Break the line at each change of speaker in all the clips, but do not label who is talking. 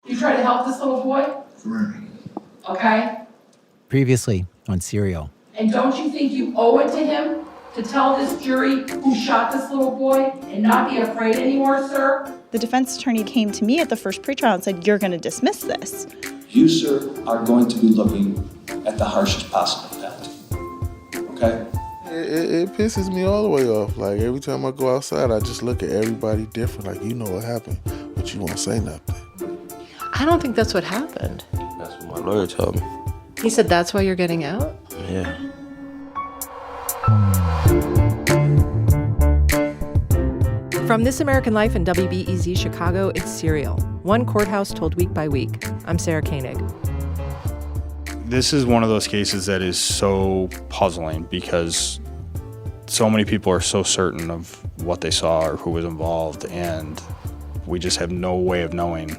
You try to help this little boy?
Right.
Okay?
Previously on Serial.
And don't you think you owe it to him to tell this jury who shot this little boy and not be afraid anymore, sir?
The defense attorney came to me at the first pretrial and said, "You're going to dismiss this."
You, sir, are going to be looking at the harshest possible penalty. Okay?
It pisses me all the way off. Like, every time I go outside, I just look at everybody different. Like, you know what happened, but you won't say nothing.
I don't think that's what happened.
That's what my lawyer told me.
He said that's why you're getting out?
Yeah.
From This American Life and WBEZ Chicago, it's Serial. One courthouse told week by week. I'm Sarah Koenig.
This is one of those cases that is so puzzling because so many people are so certain of what they saw or who was involved, and we just have no way of knowing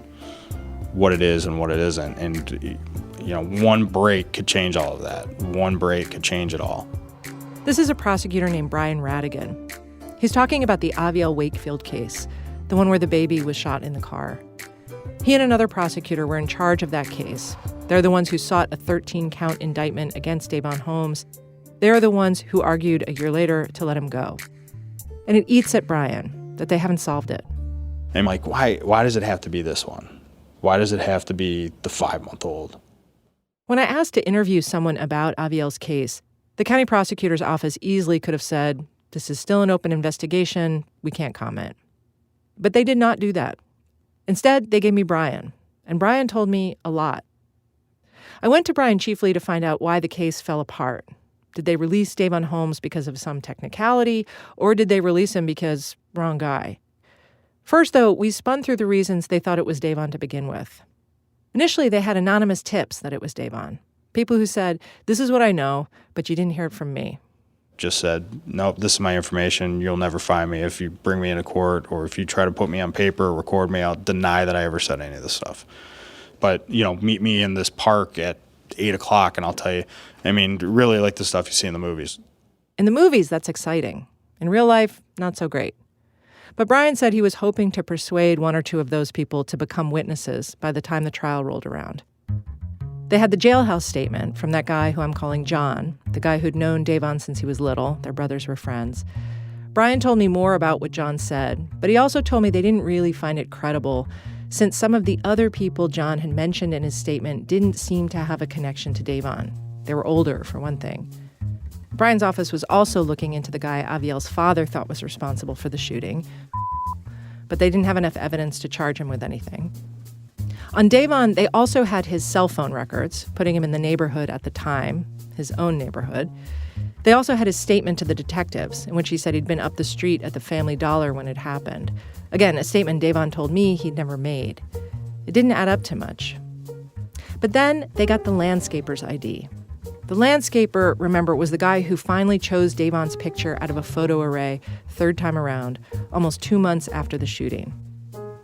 what it is and what it isn't. And, you know, one break could change all of that. One break could change it all.
This is a prosecutor named Brian Rigan. He's talking about the Aviel Wakefield case, the one where the baby was shot in the car. He and another prosecutor were in charge of that case. They're the ones who sought a 13-count indictment against Deon Holmes. They're the ones who argued a year later to let him go. And it eats at Brian that they haven't solved it.
And like, why does it have to be this one? Why does it have to be the 5-month-old?
When I asked to interview someone about Aviel's case, the county prosecutor's office easily could have said, "This is still an open investigation. We can't comment." But they did not do that. Instead, they gave me Brian, and Brian told me a lot. I went to Brian chiefly to find out why the case fell apart. Did they release Deon Holmes because of some technicality, or did they release him because wrong guy? First, though, we spun through the reasons they thought it was Deon to begin with. Initially, they had anonymous tips that it was Deon. People who said, "This is what I know, but you didn't hear it from me."
Just said, nope, this is my information. You'll never find me. If you bring me into court or if you try to put me on paper or record me, I'll deny that I ever said any of this stuff. But, you know, meet me in this park at 8 o'clock and I'll tell you. I mean, really like the stuff you see in the movies.
In the movies, that's exciting. In real life, not so great. But Brian said he was hoping to persuade one or two of those people to become witnesses by the time the trial rolled around. They had the jailhouse statement from that guy who I'm calling John, the guy who'd known Deon since he was little. Their brothers were friends. Brian told me more about what John said, but he also told me they didn't really find it credible since some of the other people John had mentioned in his statement didn't seem to have a connection to Deon. They were older, for one thing. Brian's office was also looking into the guy Aviel's father thought was responsible for the shooting, but they didn't have enough evidence to charge him with anything. On Deon, they also had his cell phone records, putting him in the neighborhood at the time, his own neighborhood. They also had his statement to the detectives, in which he said he'd been up the street at the Family Dollar when it happened. Again, a statement Deon told me he'd never made. It didn't add up to much. But then they got the landscaper's ID. The landscaper, remember, was the guy who finally chose Deon's picture out of a photo array, third time around, almost 2 months after the shooting.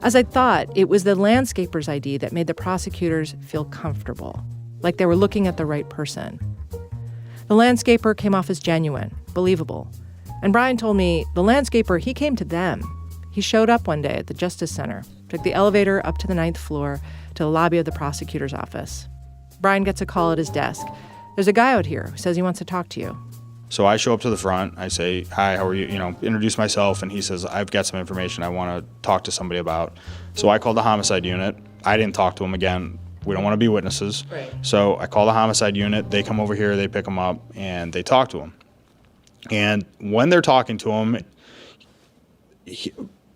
As I thought, it was the landscaper's ID that made the prosecutors feel comfortable, like they were looking at the right person. The landscaper came off as genuine, believable. And Brian told me the landscaper, he came to them. He showed up one day at the Justice Center, took the elevator up to the 9th floor to the lobby of the prosecutor's office. Brian gets a call at his desk. "There's a guy out here who says he wants to talk to you."
So I show up to the front, I say, "Hi, how are you?" You know, introduce myself, and he says, "I've got some information I want to talk to somebody about." So I called the homicide unit. I didn't talk to him again. We don't want to be witnesses.
Right.
So I call the homicide unit. They come over here, they pick him up, and they talk to him. And when they're talking to him,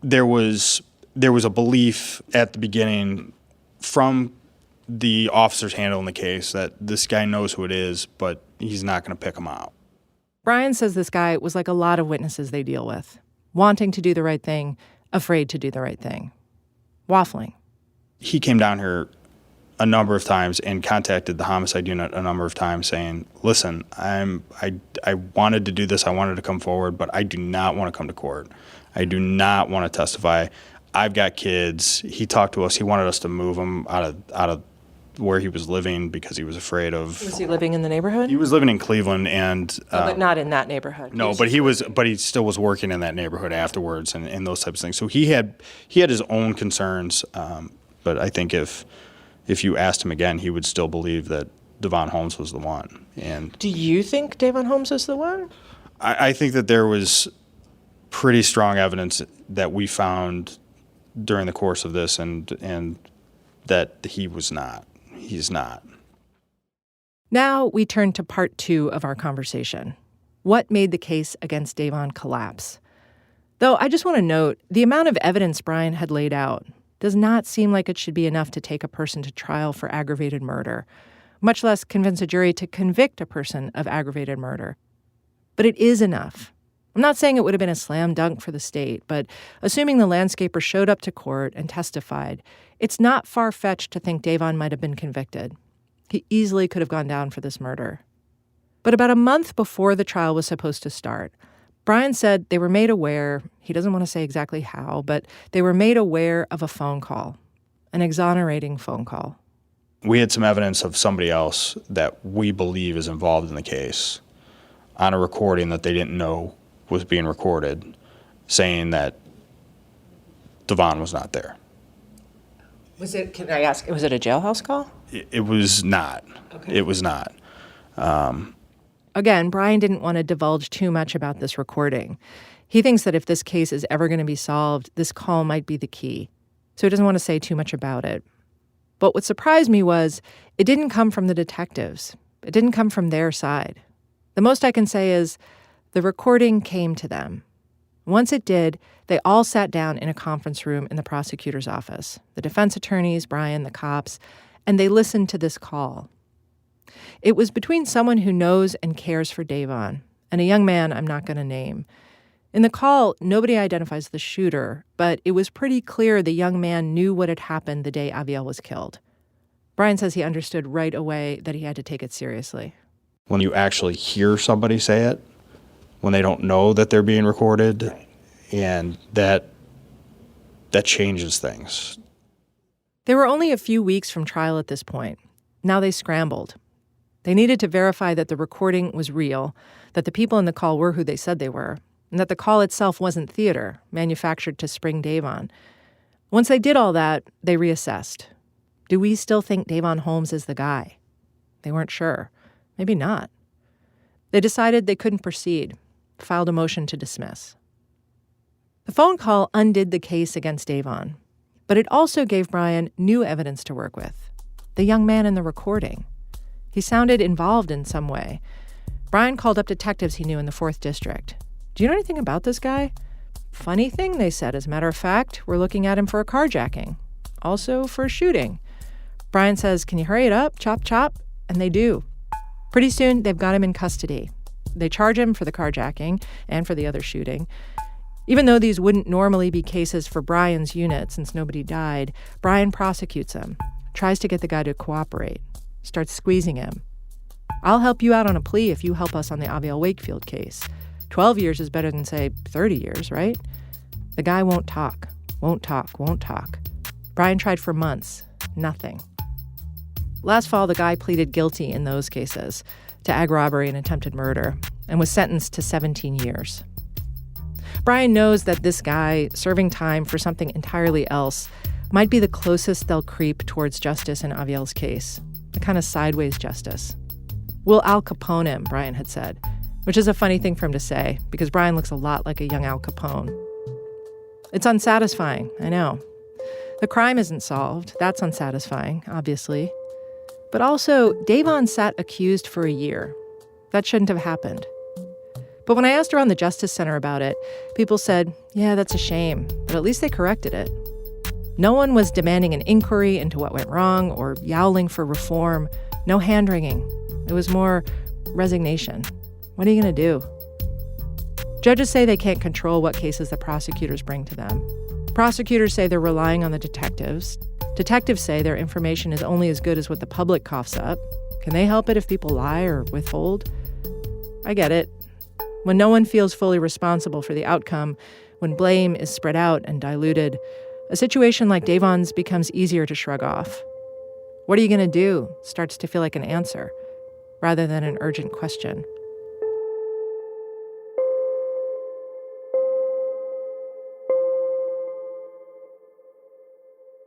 there was a belief at the beginning from the officers handling the case that this guy knows who it is, but he's not going to pick him out.
Brian says this guy was like a lot of witnesses they deal with, wanting to do the right thing, afraid to do the right thing, waffling.
He came down here a number of times and contacted the homicide unit a number of times saying, "Listen, I wanted to do this, I wanted to come forward, but I do not want to come to court. I do not want to testify. I've got kids." He talked to us, he wanted us to move him out of where he was living because he was afraid of...
Was he living in the neighborhood?
He was living in Cleveland and...
but not in that neighborhood.
No, but he still was working in that neighborhood afterwards and those types of things. So he had his own concerns. But I think if you asked him again, he would still believe that Deon Holmes was the one. And
Do you think Deon Holmes was the one?
I think that there was pretty strong evidence that we found during the course of this, and that he was not. He's not.
Now we turn to part 2 of our conversation. What made the case against Deon collapse? Though I just want to note, the amount of evidence Brian had laid out does not seem like it should be enough to take a person to trial for aggravated murder, much less convince a jury to convict a person of aggravated murder. But it is enough. I'm not saying it would have been a slam dunk for the state, but assuming the landscaper showed up to court and testified, it's not far-fetched to think Deon might have been convicted. He easily could have gone down for this murder. But about a month before the trial was supposed to start, Brian said they were made aware, he doesn't want to say exactly how, but they were made aware of a phone call, an exonerating phone call.
We had some evidence of somebody else that we believe is involved in the case on a recording that they didn't know was being recorded, saying that Deon was not there.
Can I ask, was it a jailhouse call?
It was not.
Okay.
It was not.
Again, Brian didn't want to divulge too much about this recording. He thinks that if this case is ever going to be solved, this call might be the key. So he doesn't want to say too much about it. But what surprised me was it didn't come from the detectives. It didn't come from their side. The most I can say is the recording came to them. Once it did, they all sat down in a conference room in the prosecutor's office, the defense attorneys, Brian, the cops, and they listened to this call. It was between someone who knows and cares for Deon and a young man I'm not going to name. In the call, nobody identifies the shooter, but it was pretty clear the young man knew what had happened the day Aviel was killed. Brian says he understood right away that he had to take it seriously.
When you actually hear somebody say it, when they don't know that they're being recorded, and that changes things.
They were only a few weeks from trial at this point. Now they scrambled. They needed to verify that the recording was real, that the people in the call were who they said they were, and that the call itself wasn't theater, manufactured to spring Deon. Once they did all that, they reassessed. Do we still think Deon Holmes is the guy? They weren't sure. Maybe not. They decided they couldn't proceed, filed a motion to dismiss. The phone call undid the case against Deon, but it also gave Brian new evidence to work with. The young man in the recording. He sounded involved in some way. Brian called up detectives he knew in the 4th District. Do you know anything about this guy? Funny thing, they said. As a matter of fact, we're looking at him for a carjacking. Also for a shooting. Brian says, can you hurry it up? Chop, chop. And they do. Pretty soon, they've got him in custody. They charge him for the carjacking and for the other shooting. Even though these wouldn't normally be cases for Brian's unit since nobody died, Brian prosecutes him, tries to get the guy to cooperate, starts squeezing him. I'll help you out on a plea if you help us on the Aviel Wakefield case. 12 years is better than, say, 30 years, right? The guy won't talk. Brian tried for months. Nothing. Last fall, the guy pleaded guilty in those cases to ag robbery and attempted murder and was sentenced to 17 years. Brian knows that this guy, serving time for something entirely else, might be the closest they'll creep towards justice in Aviel's case, a kind of sideways justice. We'll Al Capone him, Brian had said, which is a funny thing for him to say because Brian looks a lot like a young Al Capone. It's unsatisfying, I know. The crime isn't solved. That's unsatisfying, obviously. But also, Deon sat accused for a year. That shouldn't have happened. But when I asked around the Justice Center about it, people said, yeah, that's a shame, but at least they corrected it. No one was demanding an inquiry into what went wrong or yowling for reform. No hand-wringing. It was more resignation. What are you going to do? Judges say they can't control what cases the prosecutors bring to them. Prosecutors say they're relying on the detectives. Detectives say their information is only as good as what the public coughs up. Can they help it if people lie or withhold? I get it. When no one feels fully responsible for the outcome, when blame is spread out and diluted, a situation like Deon's becomes easier to shrug off. What are you going to do? Starts to feel like an answer, rather than an urgent question.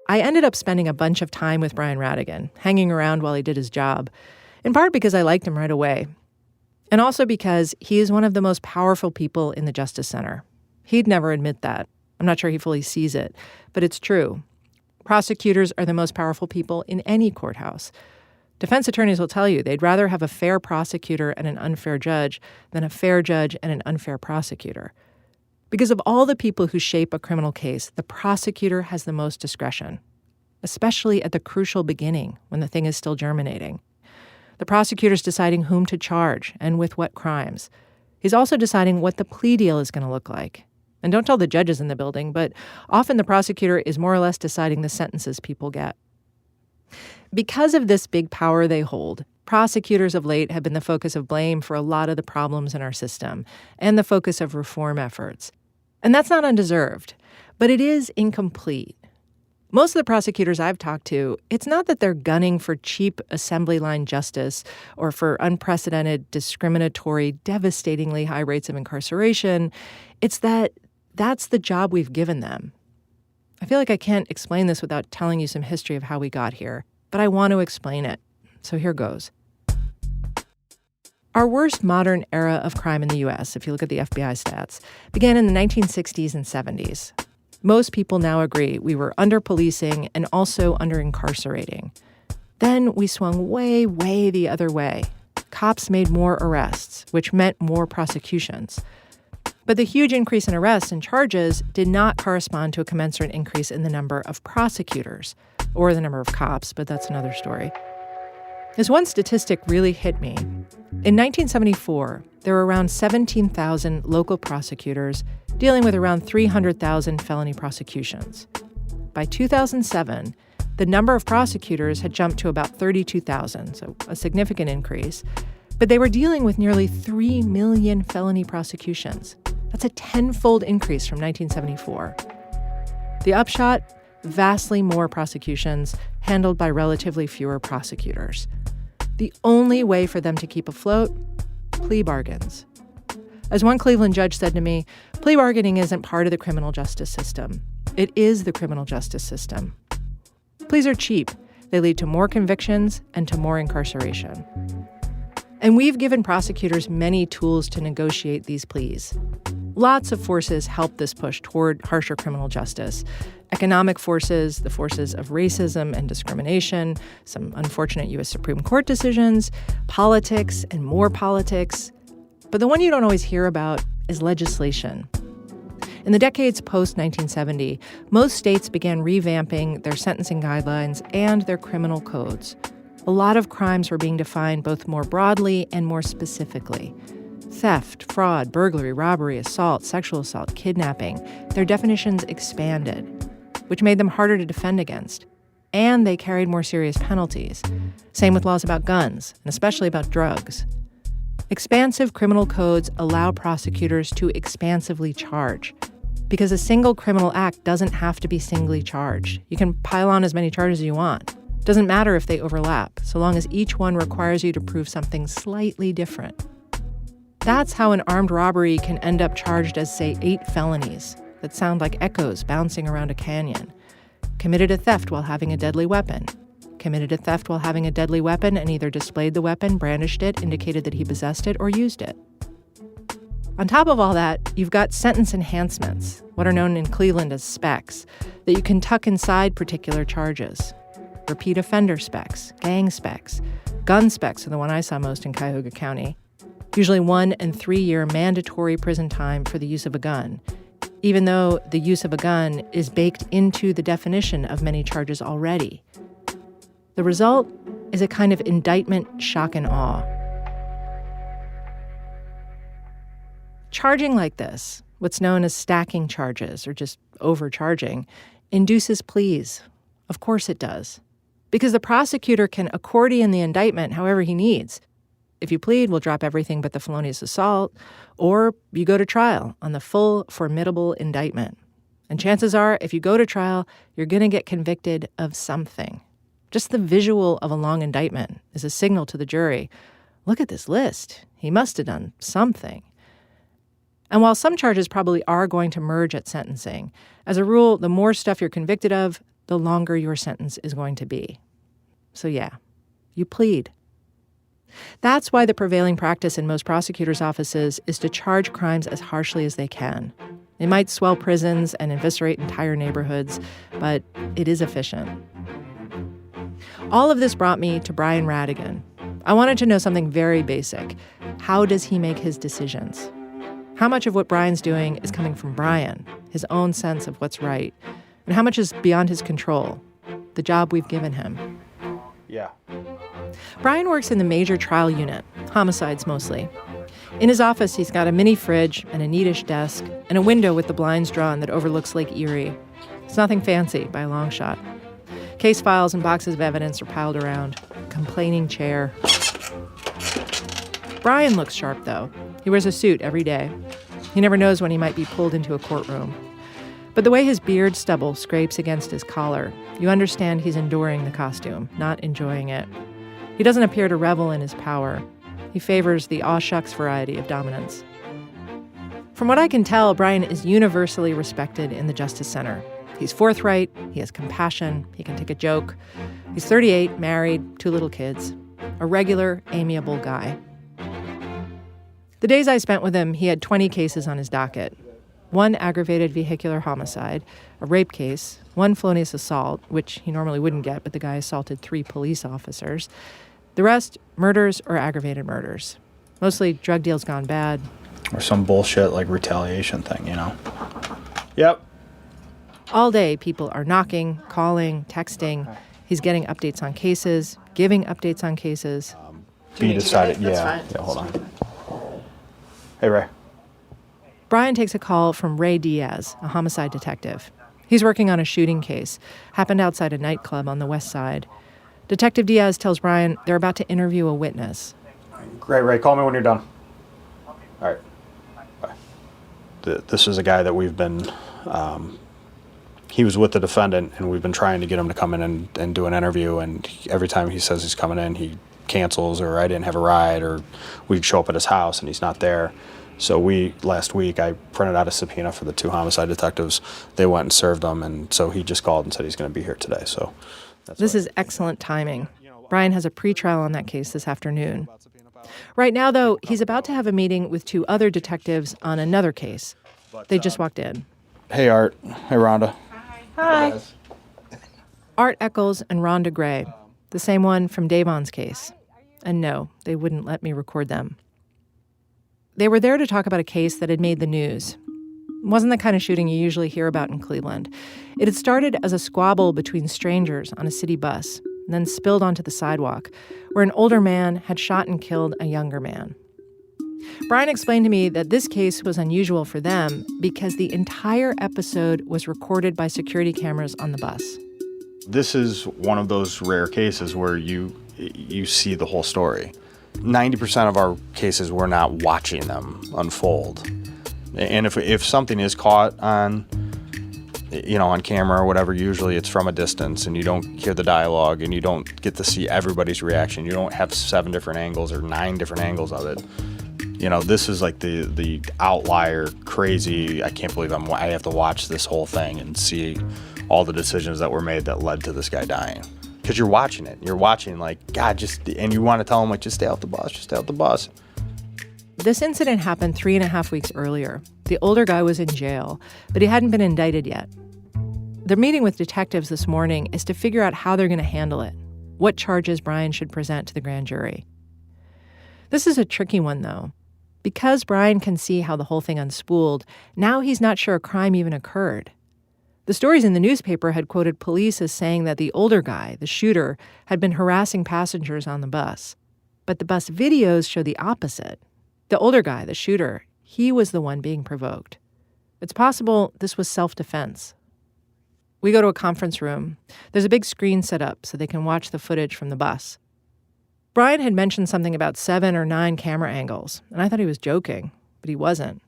I ended up spending a bunch of time with Brian Rigan, hanging around while he did his job, in part because I liked him right away, and also because he is one of the most powerful people in the Justice Center. He'd never admit that. I'm not sure he fully sees it, but it's true. Prosecutors are the most powerful people in any courthouse. Defense attorneys will tell you they'd rather have a fair prosecutor and an unfair judge than a fair judge and an unfair prosecutor. Because of all the people who shape a criminal case, the prosecutor has the most discretion, especially at the crucial beginning when the thing is still germinating. The prosecutor's deciding whom to charge and with what crimes. He's also deciding what the plea deal is going to look like. And don't tell the judges in the building, but often the prosecutor is more or less deciding the sentences people get. Because of this big power they hold, prosecutors of late have been the focus of blame for a lot of the problems in our system and the focus of reform efforts. And that's not undeserved, but it is incomplete. Most of the prosecutors I've talked to, it's not that they're gunning for cheap assembly line justice or for unprecedented, discriminatory, devastatingly high rates of incarceration. It's that that's the job we've given them. I feel like I can't explain this without telling you some history of how we got here, but I want to explain it. So here goes. Our worst modern era of crime in the U.S., if you look at the FBI stats, began in the 1960s and 70s. Most people now agree we were under-policing and also under-incarcerating. Then we swung way, way the other way. Cops made more arrests, which meant more prosecutions. But the huge increase in arrests and charges did not correspond to a commensurate increase in the number of prosecutors, or the number of cops, but that's another story. This one statistic really hit me. In 1974, there were around 17,000 local prosecutors dealing with around 300,000 felony prosecutions. By 2007, the number of prosecutors had jumped to about 32,000, so a significant increase, but they were dealing with nearly 3 million felony prosecutions. That's a tenfold increase from 1974. The upshot? Vastly more prosecutions handled by relatively fewer prosecutors. The only way for them to keep afloat? Plea bargains. As one Cleveland judge said to me, plea bargaining isn't part of the criminal justice system. It is the criminal justice system. Pleas are cheap. They lead to more convictions and to more incarceration. And we've given prosecutors many tools to negotiate these pleas. Lots of forces help this push toward harsher criminal justice. Economic forces, the forces of racism and discrimination, some unfortunate U.S. Supreme Court decisions, politics and more politics. But the one you don't always hear about is legislation. In the decades post-1970, most states began revamping their sentencing guidelines and their criminal codes. A lot of crimes were being defined both more broadly and more specifically. Theft, fraud, burglary, robbery, assault, sexual assault, kidnapping, their definitions expanded, which made them harder to defend against. And they carried more serious penalties. Same with laws about guns, and especially about drugs. Expansive criminal codes allow prosecutors to expansively charge, because a single criminal act doesn't have to be singly charged. You can pile on as many charges as you want. Doesn't matter if they overlap, so long as each one requires you to prove something slightly different. That's how an armed robbery can end up charged as, say, 8 felonies that sound like echoes bouncing around a canyon. Committed a theft while having a deadly weapon. Committed a theft while having a deadly weapon and either displayed the weapon, brandished it, indicated that he possessed it, or used it. On top of all that, you've got sentence enhancements, what are known in Cleveland as specs, that you can tuck inside particular charges. Repeat offender specs, gang specs, gun specs are the one I saw most in Cuyahoga County. Usually 1 and 3 year mandatory prison time for the use of a gun, even though the use of a gun is baked into the definition of many charges already. The result is a kind of indictment shock and awe. Charging like this, what's known as stacking charges or just overcharging, induces pleas. Of course it does. Because the prosecutor can accordion the indictment however he needs. If you plead, we'll drop everything but the felonious assault, or you go to trial on the full, formidable indictment. And chances are, if you go to trial, you're going to get convicted of something. Just the visual of a long indictment is a signal to the jury, look at this list. He must have done something. And while some charges probably are going to merge at sentencing, as a rule, the more stuff you're convicted of, the longer your sentence is going to be. So yeah, you plead. That's why the prevailing practice in most prosecutors' offices is to charge crimes as harshly as they can. It might swell prisons and eviscerate entire neighborhoods, but it is efficient. All of this brought me to Brian Rigan. I wanted to know something very basic. How does he make his decisions? How much of what Brian's doing is coming from Brian, his own sense of what's right, and how much is beyond his control, the job we've given him?
Yeah.
Brian works in the major trial unit, homicides mostly. In his office, he's got a mini fridge and a neatish desk and a window with the blinds drawn that overlooks Lake Erie. It's nothing fancy by a long shot. Case files and boxes of evidence are piled around. Complaining chair. Brian looks sharp, though. He wears a suit every day. He never knows when he might be pulled into a courtroom. But the way his beard stubble scrapes against his collar, you understand he's enduring the costume, not enjoying it. He doesn't appear to revel in his power. He favors the aw shucks variety of dominance. From what I can tell, Brian is universally respected in the Justice Center. He's forthright, he has compassion, he can take a joke. He's 38, married, 2 little kids. A regular, amiable guy. The days I spent with him, he had 20 cases on his docket. 1 aggravated vehicular homicide, a rape case, 1 felonious assault, which he normally wouldn't get, but the guy assaulted 3 police officers. The rest, murders or aggravated murders. Mostly drug deals gone bad.
Or some bullshit like retaliation thing, you know? Yep.
All day, people are knocking, calling, texting. He's getting updates on cases, giving updates on cases.
Be decided. Yeah, hold on. Hey, Ray.
Brian takes a call from Ray Diaz, a homicide detective. He's working on a shooting case. Happened outside a nightclub on the west side. Detective Diaz tells Brian they're about to interview a witness.
Great, Ray. Call me when you're done. All right. Bye. This is a guy that we've been... he was with the defendant, and we've been trying to get him to come in and do an interview, and every time he says he's coming in, he cancels, or I didn't have a ride, or we show up at his house and he's not there. So last week, I printed out a subpoena for the 2 homicide detectives. They went and served them, and so he just called and said he's going to be here today. So
this is excellent timing. Brian has a pretrial on that case this afternoon. Right now, though, he's about to have a meeting with 2 other detectives on another case. They just walked in.
Hey, Art. Hey, Rhonda.
Hi.
Art Eccles and Rhonda Gray, the same one from Davon's case. And no, they wouldn't let me record them. They were there to talk about a case that had made the news. It wasn't the kind of shooting you usually hear about in Cleveland. It had started as a squabble between strangers on a city bus, and then spilled onto the sidewalk, where an older man had shot and killed a younger man. Brian explained to me that this case was unusual for them because the entire episode was recorded by security cameras on the bus.
This is one of those rare cases where you see the whole story. 90% of our cases, we're not watching them unfold. And if something is caught on camera or whatever, usually it's from a distance and you don't hear the dialogue and you don't get to see everybody's reaction. You don't have 7 different angles or 9 different angles of it. You know, this is like the outlier, crazy, I can't believe I have to watch this whole thing and see all the decisions that were made that led to this guy dying. Because you're watching it. You're watching like, God, and you want to tell him, like, just stay out the bus, just stay out the bus.
This incident happened 3.5 weeks earlier. The older guy was in jail, but he hadn't been indicted yet. Their meeting with detectives this morning is to figure out how they're going to handle it, what charges Brian should present to the grand jury. This is a tricky one, though. Because Brian can see how the whole thing unspooled, now he's not sure a crime even occurred. The stories in the newspaper had quoted police as saying that the older guy, the shooter, had been harassing passengers on the bus. But the bus videos show the opposite. The older guy, the shooter, he was the one being provoked. It's possible this was self-defense. We go to a conference room. There's a big screen set up so they can watch the footage from the bus. Brian had mentioned something about 7 or 9 camera angles, and I thought he was joking, but he wasn't.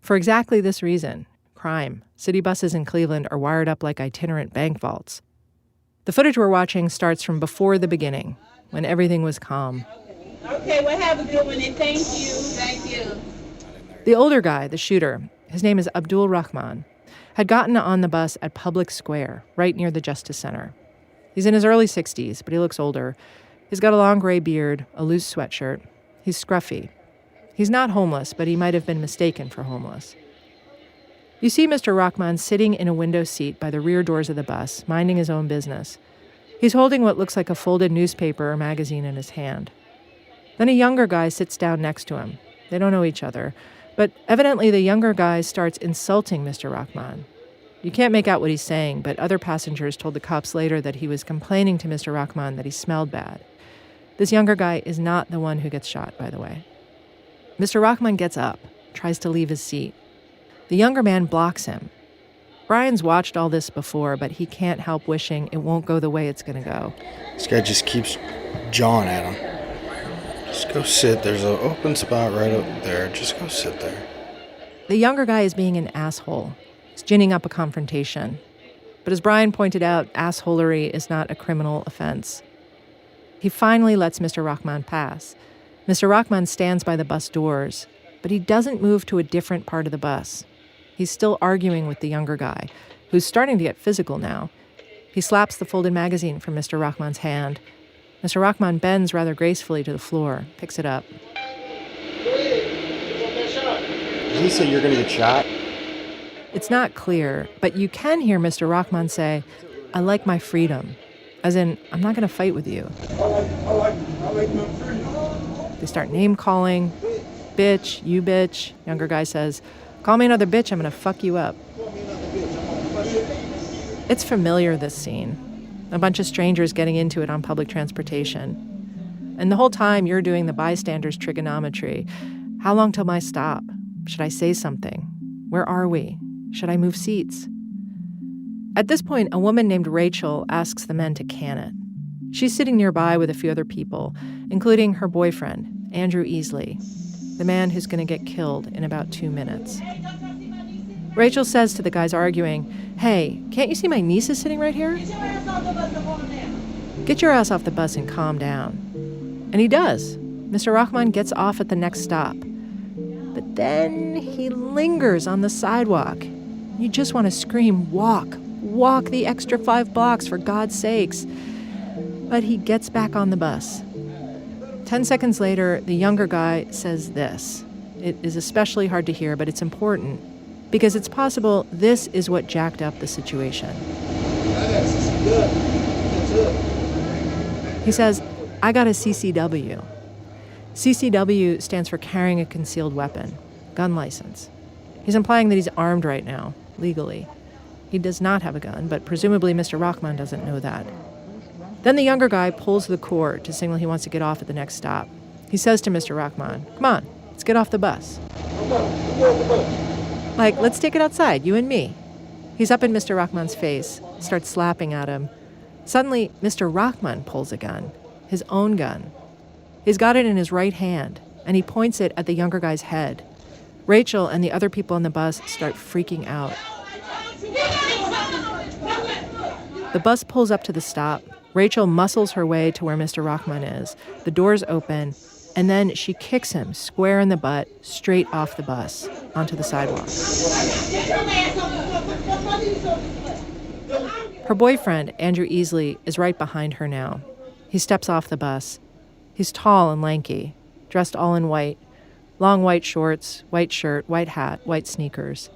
For exactly this reason, crime. City buses in Cleveland are wired up like itinerant bank vaults. The footage we're watching starts from before the beginning, when everything was calm.
Okay, well, have a good one, and thank you. Thank you.
The older guy, the shooter, his name is Abdul Rahman. had gotten on the bus at Public Square, right near the Justice Center. He's in his early 60s, but he looks older. He's got a long gray beard, a loose sweatshirt. He's scruffy. He's not homeless, but he might have been mistaken for homeless. You see Mr. Rahman sitting in a window seat by the rear doors of the bus, minding his own business. He's holding what looks like a folded newspaper or magazine in his hand. Then a younger guy sits down next to him. They don't know each other, but evidently the younger guy starts insulting Mr. Rahman. You can't make out what he's saying, but other passengers told the cops later that he was complaining to Mr. Rahman that he smelled bad. This younger guy is not the one who gets shot, by the way. Mr. Rahman gets up, tries to leave his seat. The younger man blocks him. Brian's watched all this before, but he can't help wishing it won't go the way it's going to go.
This guy just keeps jawing at him. Just go sit. There's an open spot right up there. Just go sit there.
The younger guy is being an asshole. He's ginning up a confrontation. But as Brian pointed out, assholery is not a criminal offense. He finally lets Mr. Rahman pass. Mr. Rahman stands by the bus doors, but he doesn't move to a different part of the bus. He's still arguing with the younger guy, who's starting to get physical now. He slaps the folded magazine from Mr. Rahman's hand. Mr. Rahman bends rather gracefully to the floor, picks it up.
Did he say you're going to get shot?
It's not clear, but you can hear Mr. Rahman say, "I like my freedom," as in, I'm not going to fight with you.
I like my freedom.
They start name-calling. Bitch, you bitch. Younger guy says, "Call me another bitch, I'm going to fuck you up." It's familiar, this scene. A bunch of strangers getting into it on public transportation. And the whole time you're doing the bystander's trigonometry. How long till my stop? Should I say something? Where are we? Should I move seats? At this point, a woman named Rachel asks the men to can it. She's sitting nearby with a few other people, including her boyfriend, Andrew Easley, the man who's going to get killed in about 2 minutes. Rachel says to the guys arguing, "Hey, can't you see my niece is sitting right here? Get your ass off the bus and calm down." And he does. Mr. Rahman gets off at the next stop. But then he lingers on the sidewalk. You just want to scream, "Walk! Walk the extra 5 blocks, for God's sakes." But he gets back on the bus. 10 seconds later, the younger guy says this. It is especially hard to hear, but it's important, because it's possible this is what jacked up the situation. He says, "I got a CCW." CCW stands for carrying a concealed weapon, gun license. He's implying that he's armed right now, legally. He does not have a gun, but presumably Mr. Rahman doesn't know that. Then the younger guy pulls the cord to signal he wants to get off at the next stop. He says to Mr. Rahman, "Come on, let's get off the bus." Like, let's take it outside, you and me. He's up in Mr. Rahman's face, starts slapping at him. Suddenly, Mr. Rahman pulls a gun, his own gun. He's got it in his right hand, and he points it at the younger guy's head. Rachel and the other people on the bus start freaking out. The bus pulls up to the stop. Rachel muscles her way to where Mr. Rahman is. The doors open, and then she kicks him square in the butt, straight off the bus, onto the sidewalk. Her boyfriend, Andrew Easley, is right behind her now. He steps off the bus. He's tall and lanky, dressed all in white, long white shorts, white shirt, white hat, white sneakers.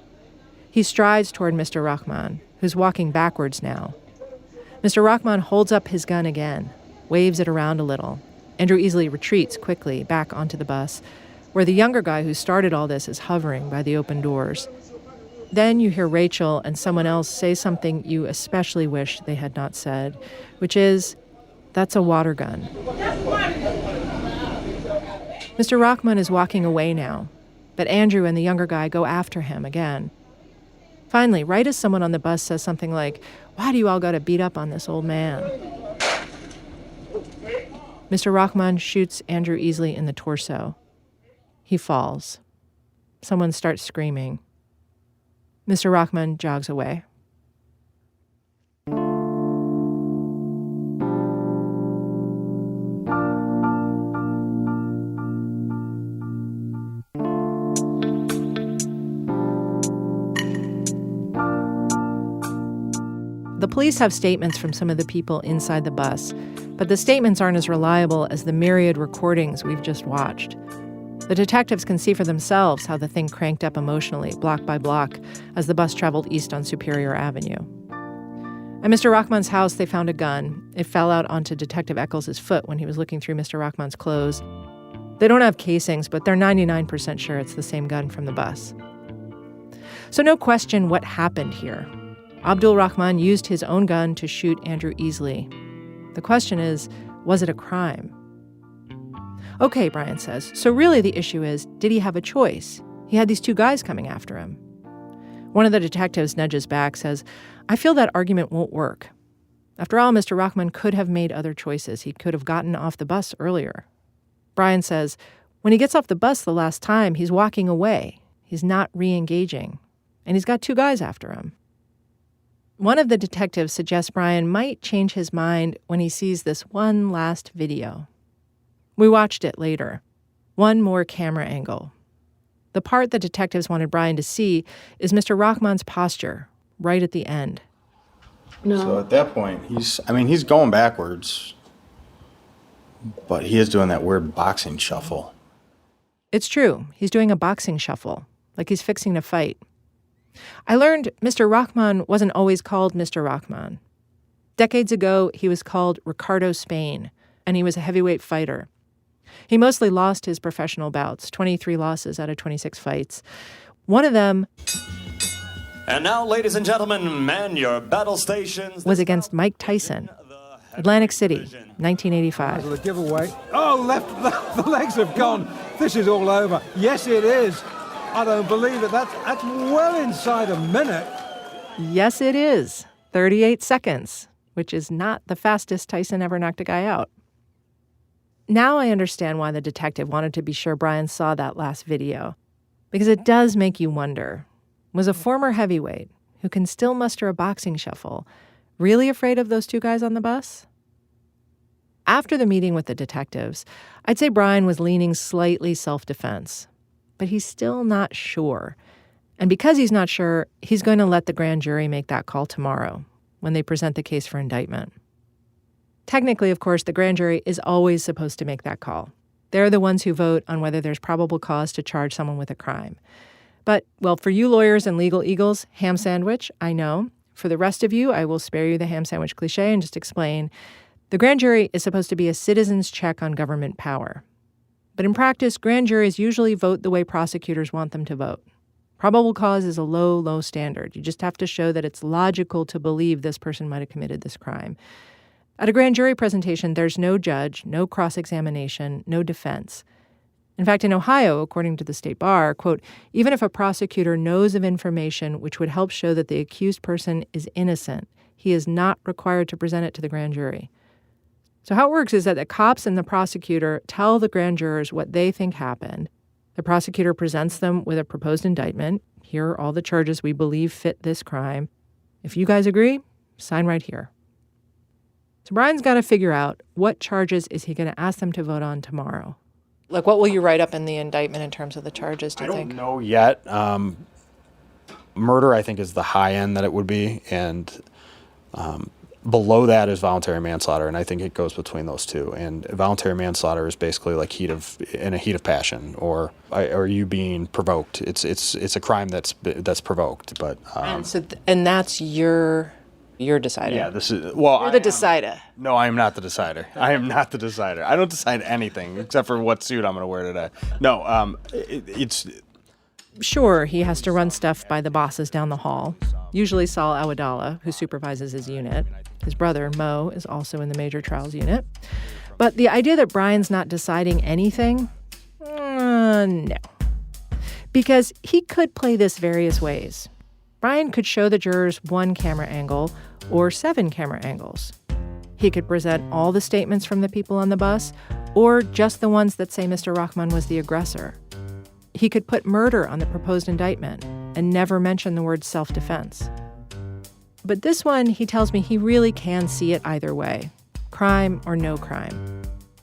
He strides toward Mr. Rahman, who's walking backwards now. Mr. Rahman holds up his gun again, waves it around a little. Andrew Easley retreats quickly back onto the bus, where the younger guy who started all this is hovering by the open doors. Then you hear Rachel and someone else say something you especially wish they had not said, which is, "That's a water gun." Mr. Rahman is walking away now, but Andrew and the younger guy go after him again. Finally, right as someone on the bus says something like, "Why do you all got to beat up on this old man?" Mr. Rahman shoots Andrew Easley in the torso. He falls. Someone starts screaming. Mr. Rahman jogs away. police have statements from some of the people inside the bus, but the statements aren't as reliable as the myriad recordings we've just watched. The detectives can see for themselves how the thing cranked up emotionally, block by block, as the bus traveled east on Superior Avenue. At Mr. Rahman's house, they found a gun. It fell out onto Detective Eccles' foot when he was looking through Mr. Rahman's clothes. They don't have casings, but they're 99% sure it's the same gun from the bus. So no question what happened here. Abdul Rahman used his own gun to shoot Andrew Easley. The question is, was it a crime? Okay, Brian says, so really the issue is, did he have a choice? He had these two guys coming after him. One of the detectives nudges back, says, I feel that argument won't work. After all, Mr. Rahman could have made other choices. He could have gotten off the bus earlier. Brian says, when he gets off the bus the last time, he's walking away. He's not re-engaging. And he's got two guys after him. One of the detectives suggests Brian might change his mind when he sees this one last video. We watched it later. One more camera angle. The part the detectives wanted Brian to see is Mr. Rahman's posture, right at the end.
So at that point, he's going backwards, but he is doing that weird boxing shuffle.
It's true. He's doing a boxing shuffle, like he's fixing to fight. I learned Mr. Rahman wasn't always called Mr. Rahman. Decades ago, he was called Ricardo Spain, and he was a heavyweight fighter. He mostly lost his professional bouts, 23 losses out of 26 fights. One of them...
And now, ladies and gentlemen, man your battle stations...
...was against Mike Tyson, Atlantic City, 1985.
The giveaway. Oh, the legs have gone. This is all over. Yes, it is. I don't believe it. That's well inside a minute.
Yes, it is. 38 seconds, which is not the fastest Tyson ever knocked a guy out. Now I understand why the detective wanted to be sure Brian saw that last video, because it does make you wonder, was a former heavyweight who can still muster a boxing shuffle really afraid of those two guys on the bus? After the meeting with the detectives, I'd say Brian was leaning slightly self-defense, but he's still not sure. And because he's not sure, he's going to let the grand jury make that call tomorrow when they present the case for indictment. Technically, of course, the grand jury is always supposed to make that call. They're the ones who vote on whether there's probable cause to charge someone with a crime. But, well, for you lawyers and legal eagles, ham sandwich, I know. For the rest of you, I will spare you the ham sandwich cliche and just explain. The grand jury is supposed to be a citizen's check on government power. But in practice, grand juries usually vote the way prosecutors want them to vote. Probable cause is a low, low standard. You just have to show that it's logical to believe this person might have committed this crime. At a grand jury presentation, there's no judge, no cross-examination, no defense. In fact, in Ohio, according to the state bar, quote, even if a prosecutor knows of information which would help show that the accused person is innocent, he is not required to present it to the grand jury. So how it works is that the cops and the prosecutor tell the grand jurors what they think happened. The prosecutor presents them with a proposed indictment. Here are all the charges we believe fit this crime. If you guys agree, sign right here. So Brian's got to figure out what charges is he going to ask them to vote on tomorrow. Like, what will you write up in the indictment in terms of the charges, do you think?
I don't know yet. Murder, I think, is the high end that it would be, and below that is voluntary manslaughter, and I think it goes between those two. And voluntary manslaughter is basically like in a heat of passion, or you being provoked. It's a crime that's provoked, but
and that's your decider.
Yeah, this is
You're the decider.
No, I am not the decider. I am not the decider. I don't decide anything except for what suit I'm going to wear today. No, it's.
Sure, he has to run stuff by the bosses down the hall. Usually Saul Awadallah, who supervises his unit. His brother, Mo, is also in the major trials unit. But the idea that Brian's not deciding anything? No. Because he could play this various ways. Brian could show the jurors one camera angle or 7 camera angles. He could present all the statements from the people on the bus or just the ones that say Mr. Rahman was the aggressor. He could put murder on the proposed indictment and never mention the word self-defense. But this one, he tells me he really can see it either way, crime or no crime.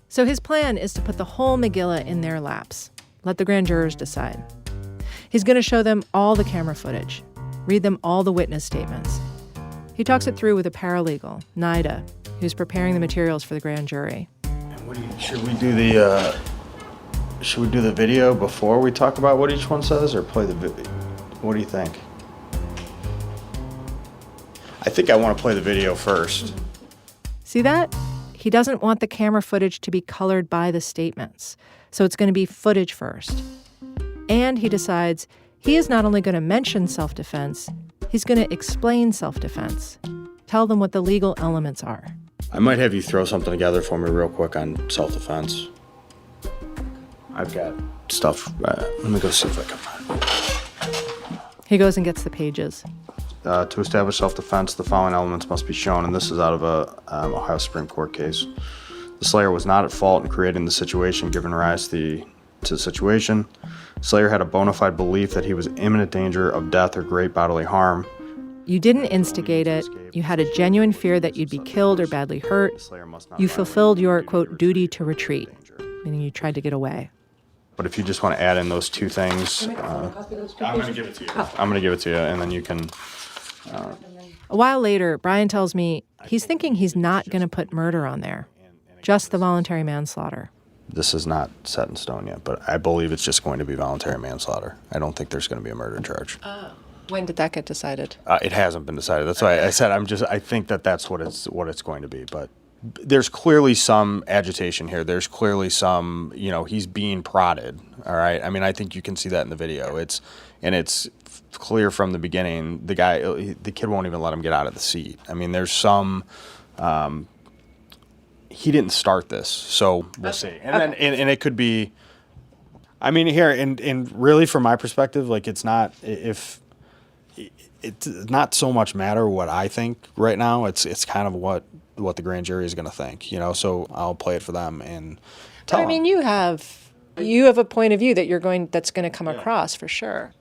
So his plan is to put the whole Megillah in their laps, let the grand jurors decide. He's going to show them all the camera footage, read them all the witness statements. He talks it through with a paralegal, Nida, who's preparing the materials for the grand jury.
Should we do the video before we talk about what each one says, or play the video? What do you think? I think I want to play the video first.
See that? He doesn't want the camera footage to be colored by the statements, so it's going to be footage first. And he decides he is not only going to mention self-defense, he's going to explain self-defense, tell them what the legal elements are.
I might have you throw something together for me real quick on self-defense. I've got stuff. Let me go see if I can find it.
He goes and gets the pages.
To establish self-defense, the following elements must be shown, and this is out of a Ohio Supreme Court case. The slayer was not at fault in creating the situation, giving rise to the situation. Slayer had a bona fide belief that he was in imminent danger of death or great bodily harm.
You didn't instigate it. You had a genuine fear that you'd be killed or badly hurt. You fulfilled your, quote, duty to retreat, meaning you tried to get away.
But if you just want to add in those two things, I'm going to give it to you. I'm going to give it to you, and then you can...
A while later, Brian tells me he's thinking he's not going to put murder on there, just the voluntary manslaughter.
This is not set in stone yet, but I believe it's just going to be voluntary manslaughter. I don't think there's going to be a murder charge.
When did that get decided?
It hasn't been decided. That's why I said I think that's what it's going to be. But there's clearly some agitation here. There's clearly some, he's being prodded. All right. I mean, I think you can see that in the video. It's clear from the beginning. The kid won't even let him get out of the seat. I mean, there's some. He didn't start this, so we'll see. And then and it could be. I mean, here and really from my perspective, like it's not not so much matter what I think right now. It's kind of what the grand jury is going to think, So I'll play it for them and tell them.
I mean, you have a point of view that's going to come across for sure.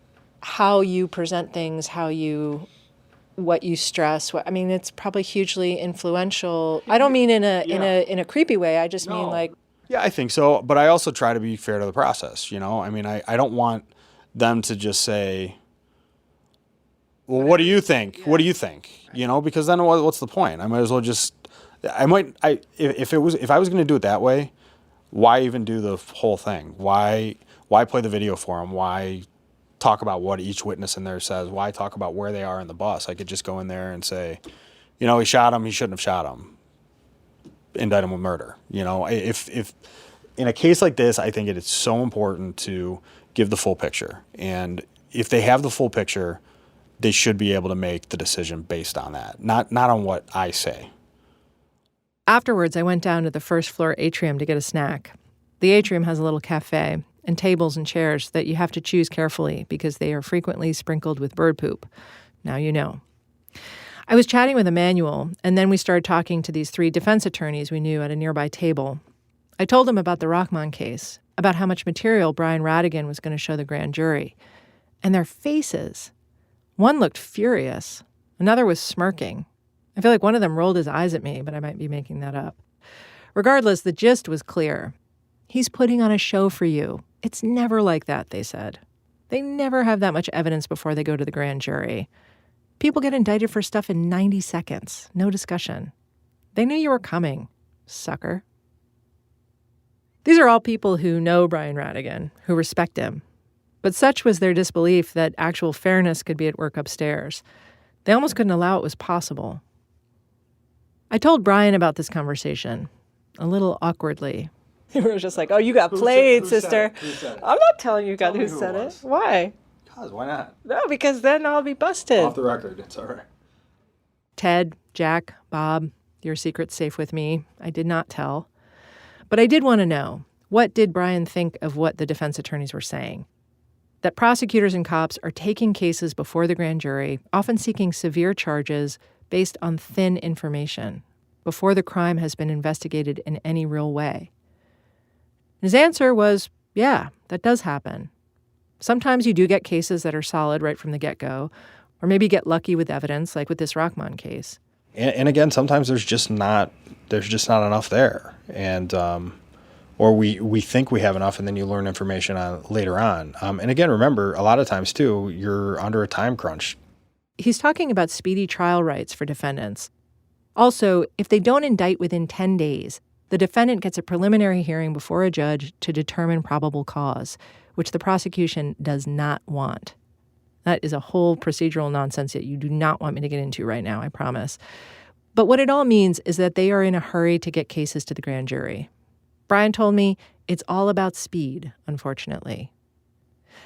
How you present things, what you stress. It's probably hugely influential. I don't mean in a creepy way. I just mean like.
Yeah, I think so. But I also try to be fair to the process. I mean, I don't want them to just say, well, what do you think? What do you think? Because then what's the point? I might as well just. If I was going to do it that way, why even do the whole thing? Why play the video for them? Why talk about what each witness in there says? Why talk about where they are in the bus? I could just go in there and say, he shot him. He shouldn't have shot him. Indict him with murder. If in a case like this, I think it is so important to give the full picture. And if they have the full picture, they should be able to make the decision based on that, not on what I say.
Afterwards, I went down to the first floor atrium to get a snack. The atrium has a little cafe and tables and chairs that you have to choose carefully because they are frequently sprinkled with bird poop. Now you know. I was chatting with Emmanuel, and then we started talking to these 3 defense attorneys we knew at a nearby table. I told them about the Rahman case, about how much material Brian Rigan was going to show the grand jury. And their faces. One looked furious. Another was smirking. I feel like one of them rolled his eyes at me, but I might be making that up. Regardless, the gist was clear. He's putting on a show for you. It's never like that, they said. They never have that much evidence before they go to the grand jury. People get indicted for stuff in 90 seconds. No discussion. They knew you were coming, sucker. These are all people who know Brian Rigan, who respect him. But such was their disbelief that actual fairness could be at work upstairs. They almost couldn't allow it was possible. I told Brian about this conversation, a little awkwardly. He was just like, oh, you got played, sister. I'm not telling you who said it. Why?
Because, why not?
No, because then I'll be busted.
Off the record, it's all right.
Ted, Jack, Bob, your secret's safe with me. I did not tell. But I did want to know, what did Brian think of what the defense attorneys were saying? That prosecutors and cops are taking cases before the grand jury, often seeking severe charges based on thin information, before the crime has been investigated in any real way. His answer was, yeah, that does happen. Sometimes you do get cases that are solid right from the get-go, or maybe get lucky with evidence, like with this Rahman case.
And again, sometimes there's just not enough there, and or we think we have enough, and then you learn information on later on. And again, remember, a lot of times too, you're under a time crunch.
he's talking about speedy trial rights for defendants. Also, if they don't indict within 10 days, the defendant gets a preliminary hearing before a judge to determine probable cause, which the prosecution does not want. That is a whole procedural nonsense that you do not want me to get into right now, I promise. But what it all means is that they are in a hurry to get cases to the grand jury. Brian told me it's all about speed, unfortunately.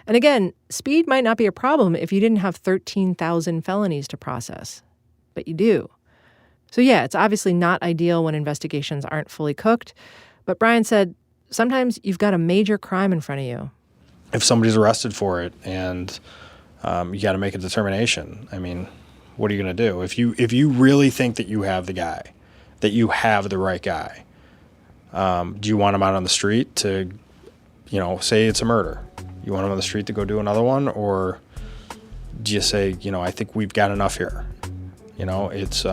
And again, speed might not be a problem if you didn't have 13,000 felonies to process. But you do. So yeah, it's obviously not ideal when investigations aren't fully cooked. But Brian said, sometimes you've got a major crime in front of you.
If somebody's arrested for it and you got to make a determination, I mean, what are you going to do? If you really think that you have the guy, that you have the right guy, do you want him out on the street to, say it's a murder? You want him on the street to go do another one? Or do you say, I think we've got enough here?
It's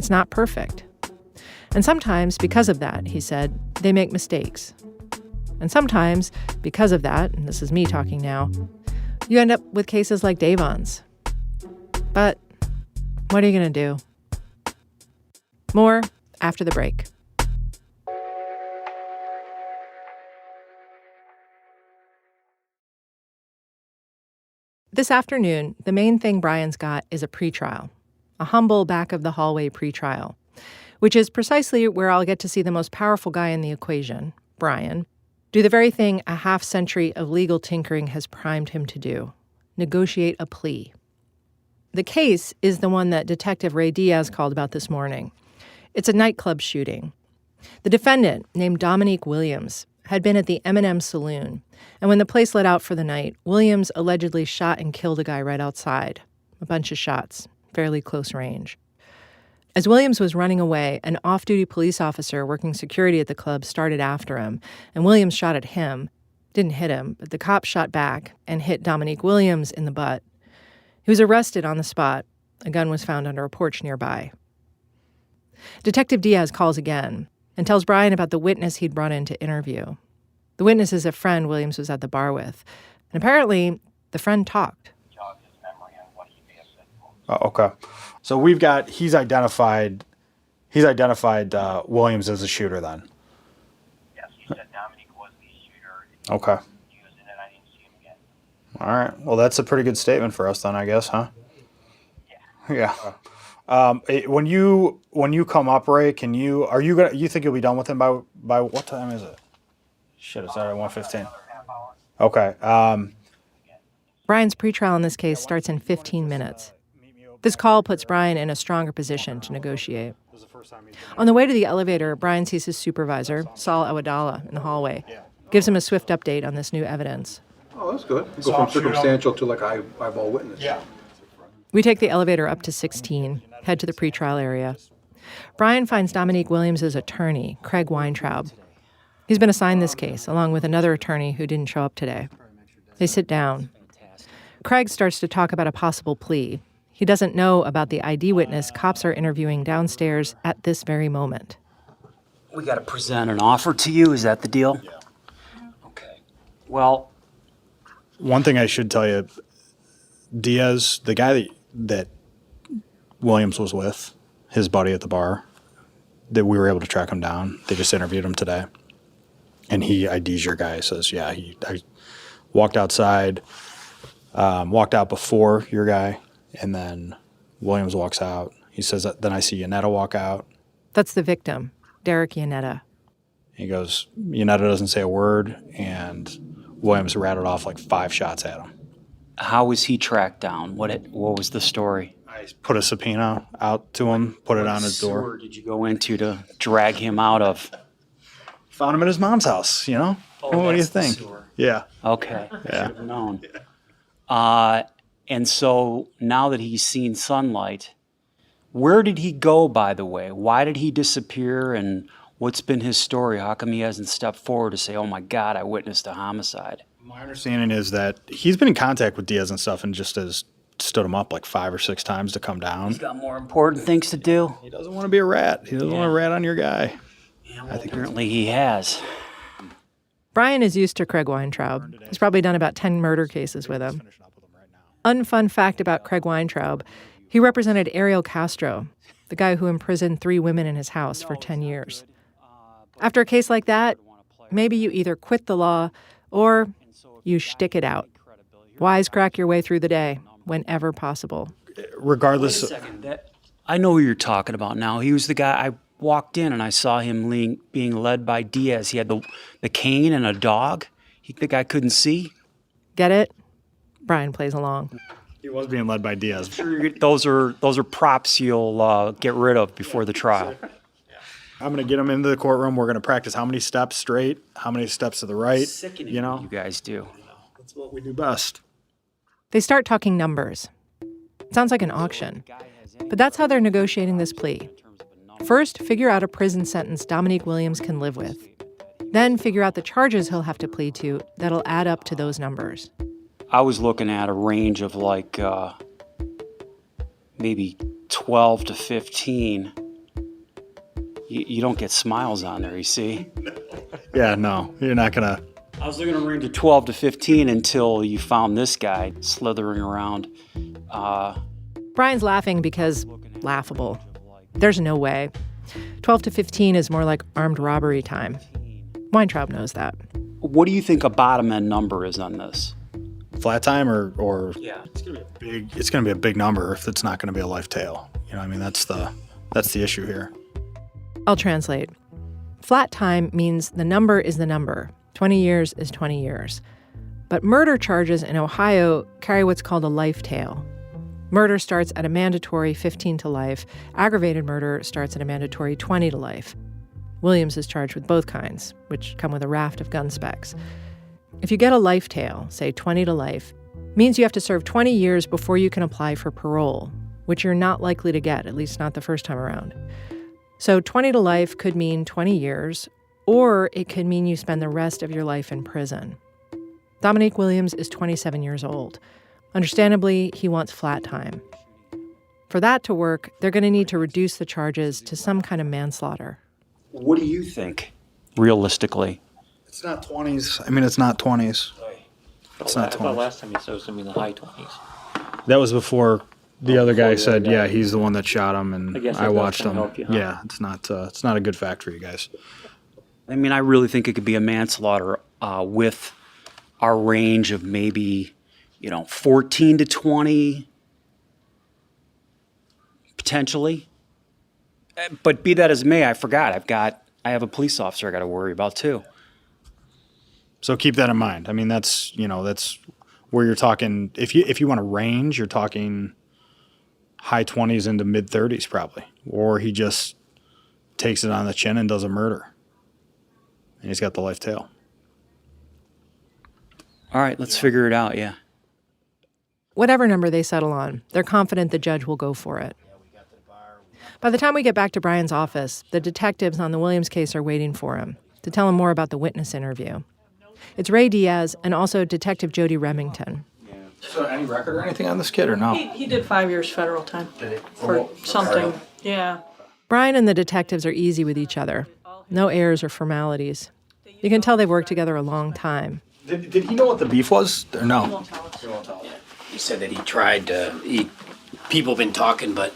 not perfect. And sometimes, because of that, he said, they make mistakes. And sometimes, because of that, and this is me talking now, you end up with cases like Deon's. But what are you going to do? More after the break. This afternoon, the main thing Brian's got is a pretrial, a humble back-of-the-hallway pretrial, which is precisely where I'll get to see the most powerful guy in the equation, Brian, do the very thing a half-century of legal tinkering has primed him to do, negotiate a plea. The case is the one that Detective Ray Diaz called about this morning. It's a nightclub shooting. The defendant, named Dominique Williams, had been at the M&M Saloon, and when the place let out for the night, Williams allegedly shot and killed a guy right outside. A bunch of shots, fairly close range. As Williams was running away, an off-duty police officer working security at the club started after him, and Williams shot at him. Didn't hit him, but the cop shot back and hit Dominique Williams in the butt. He was arrested on the spot. A gun was found under a porch nearby. Detective Diaz calls again and tells Brian about the witness he'd brought in to interview. The witness is a friend Williams was at the bar with, and apparently the friend talked.
Okay. So he's identified Williams as a shooter then?
Yes, he said Dominique was the shooter.
Okay.
He was in it, I didn't see him again.
All right. Well, that's a pretty good statement for us then, I guess, huh?
Yeah.
When you come up, Ray, you think you'll be done with him by what time is it? Shit, it's already 1:15. Okay.
Brian's pretrial in this case starts in 15 minutes. This call puts Brian in a stronger position to negotiate. On the way to the elevator, Brian sees his supervisor, Saul Awadallah, in the hallway. Gives him a swift update on this new evidence.
Oh, that's good. Go from circumstantial to eyeball witness.
Yeah.
We take the elevator up to 16, head to the pretrial area. Brian finds Dominique Williams' attorney, Craig Weintraub. He's been assigned this case, along with another attorney who didn't show up today. They sit down. Craig starts to talk about a possible plea. He doesn't know about the ID witness cops are interviewing downstairs at this very moment.
We got to present an offer to you, is that the deal?
Yeah.
Okay. Well,
one thing I should tell you, Diaz, the guy that Williams was with, his buddy at the bar, that we were able to track him down. They just interviewed him today. And he IDs your guy, says, yeah, I walked outside, walked out before your guy, and then Williams walks out. He says, then I see Yanetta walk out.
That's the victim, Derek Yanetta.
He goes, Yanetta doesn't say a word, and Williams rattled off like 5 shots at him.
how was he tracked down? What was the story?
I put a subpoena out to him, put it on his door.
What did you go into to drag him out of?
Found him at his mom's house, you know? What do you think? Yeah.
Okay.
Yeah.
Should have known. And so now that he's seen sunlight, where did he go, by the way? Why did he disappear, and what's been his story? How come he hasn't stepped forward to say, oh my God, I witnessed a homicide?
My understanding is that he's been in contact with Diaz and stuff and just has stood him up like 5 or 6 times to come down.
He's got more important things to do.
He doesn't want to be a rat. He doesn't want to rat on your guy.
Yeah, well, apparently he has.
Brian is used to Craig Weintraub. He's probably done about 10 murder cases with him. Unfun fact about Craig Weintraub, he represented Ariel Castro, the guy who imprisoned 3 women in his house for 10 years. After a case like that, maybe you either quit the law or you shtick it out. Wisecrack your way through the day whenever possible.
Regardless.
Wait a second. I know who you're talking about now. He was the guy, I walked in and I saw him being led by Diaz. He had the cane and a dog. The guy couldn't see.
Get it? Brian plays along.
He was being led by Diaz.
I'm sure those are props you'll get rid of before the trial.
I'm going to get him into the courtroom. We're going to practice how many steps straight, how many steps to the right.
Sickening,
you know?
You guys do.
That's what we do best.
They start talking numbers. It sounds like an auction. But that's how they're negotiating this plea. First, figure out a prison sentence Dominique Williams can live with. Then figure out the charges he'll have to plead to that'll add up to those numbers.
I was looking at a range of maybe 12 to 15. You don't get smiles on there, you see?
Yeah, no, you're not going to.
I was looking at a range of 12 to 15 until you found this guy slithering around.
Brian's laughing because laughable. There's no way. 12 to 15 is more like armed robbery time. Weintraub knows that.
What do you think a bottom end number is on this?
Flat time or
Yeah,
it's going to be a big number if it's not going to be a life tail. You know what I mean? That's the issue here.
I'll translate. Flat time means the number is the number. 20 years is 20 years. But murder charges in Ohio carry what's called a life tail. Murder starts at a mandatory 15 to life. Aggravated murder starts at a mandatory 20 to life. Williams is charged with both kinds, which come with a raft of gun specs. If you get a life tail, say 20 to life, means you have to serve 20 years before you can apply for parole, which you're not likely to get, at least not the first time around. So 20 to life could mean 20 years, or it could mean you spend the rest of your life in prison. Dominique Williams is 27 years old. Understandably, he wants flat time. For that to work, they're going to need to reduce the charges to some kind of manslaughter.
What do you think, realistically?
It's not 20s. I mean, it's not 20s. It's not 20s.
I thought last time you said it was going to be in the high 20s.
That was before the other guy said, yeah, he's the one that shot him, and I watched him.
Help you, huh?
Yeah, it's not a good fact for you guys.
I mean, I really think it could be a manslaughter with our range of maybe, 14 to 20, potentially. But be that as may, I forgot. I have a police officer I got to worry about too.
So keep that in mind. I mean, that's where you're talking. If you want to range, you're talking high 20s into mid 30s probably, or he just takes it on the chin and does a murder, and he's got the life tail.
All right, let's figure it out. Yeah.
Whatever number they settle on, they're confident the judge will go for it. By the time we get back to Brian's office, the detectives on the Williams case are waiting for him to tell him more about the witness interview. It's Ray Diaz and also Detective Jody Remington.
So any record or anything on this kid or no?
He did 5 years federal time for something. Yeah.
Brian and the detectives are easy with each other. No airs or formalities. You can tell they've worked together a long time.
Did he know what the beef was or no?
He won't tell us.
He won't tell us. He said that he tried to. People have been talking, but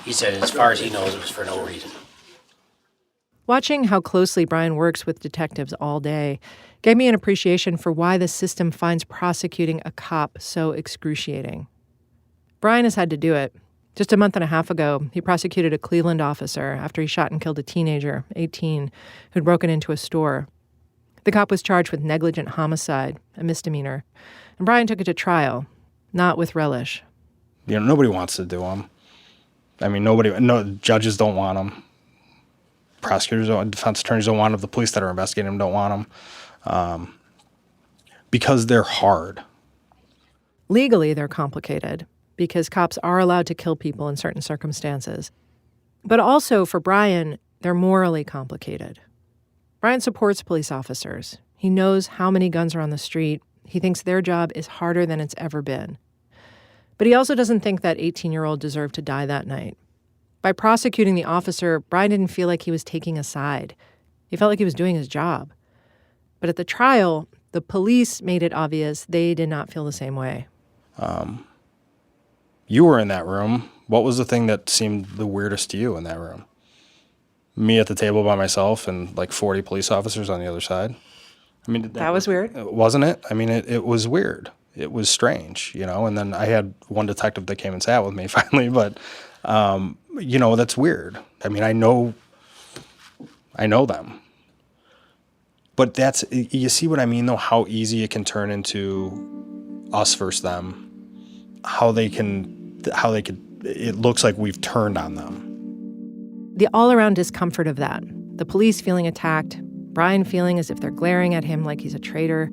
he said as far as he knows, it was for no reason.
Watching how closely Brian works with detectives all day gave me an appreciation for why the system finds prosecuting a cop so excruciating. Brian has had to do it. Just a month and a half ago, he prosecuted a Cleveland officer after he shot and killed a teenager, 18, who'd broken into a store. The cop was charged with negligent homicide, a misdemeanor, and Brian took it to trial, not with relish.
Nobody wants to do them. I mean, judges don't want them. Prosecutors, defense attorneys don't want them. The police that are investigating them don't want them. Because they're hard.
Legally, they're complicated because cops are allowed to kill people in certain circumstances. But also, for Brian, they're morally complicated. Brian supports police officers. He knows how many guns are on the street. He thinks their job is harder than it's ever been. But he also doesn't think that 18-year-old deserved to die that night. By prosecuting the officer, Brian didn't feel like he was taking a side. He felt like he was doing his job. But at the trial, the police made it obvious they did not feel the same way.
You were in that room. What was the thing that seemed the weirdest to you in that room? Me at the table by myself and like 40 police officers on the other side? I mean,
That was weird.
Wasn't it? I mean, it was weird. It was strange, you know, and then I had one detective that came and sat with me finally, but, you know, that's weird. I mean, I know them. But you see what I mean, though, how easy it can turn into us versus them, it looks like we've turned on them.
The all-around discomfort of that, the police feeling attacked, Brian feeling as if they're glaring at him like he's a traitor,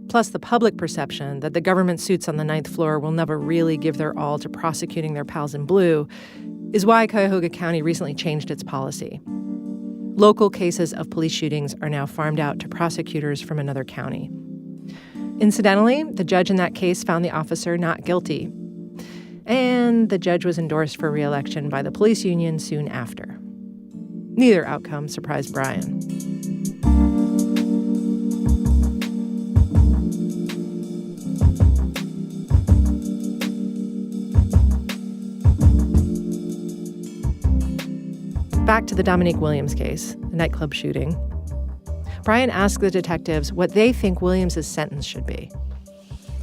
plus the public perception that the government suits on the 9th floor will never really give their all to prosecuting their pals in blue, is why Cuyahoga County recently changed its policy. Local cases of police shootings are now farmed out to prosecutors from another county. Incidentally, the judge in that case found the officer not guilty. And the judge was endorsed for re-election by the police union soon after. Neither outcome surprised Brian. Back to the Dominique Williams case, the nightclub shooting. Brian asked the detectives what they think Williams' sentence should be.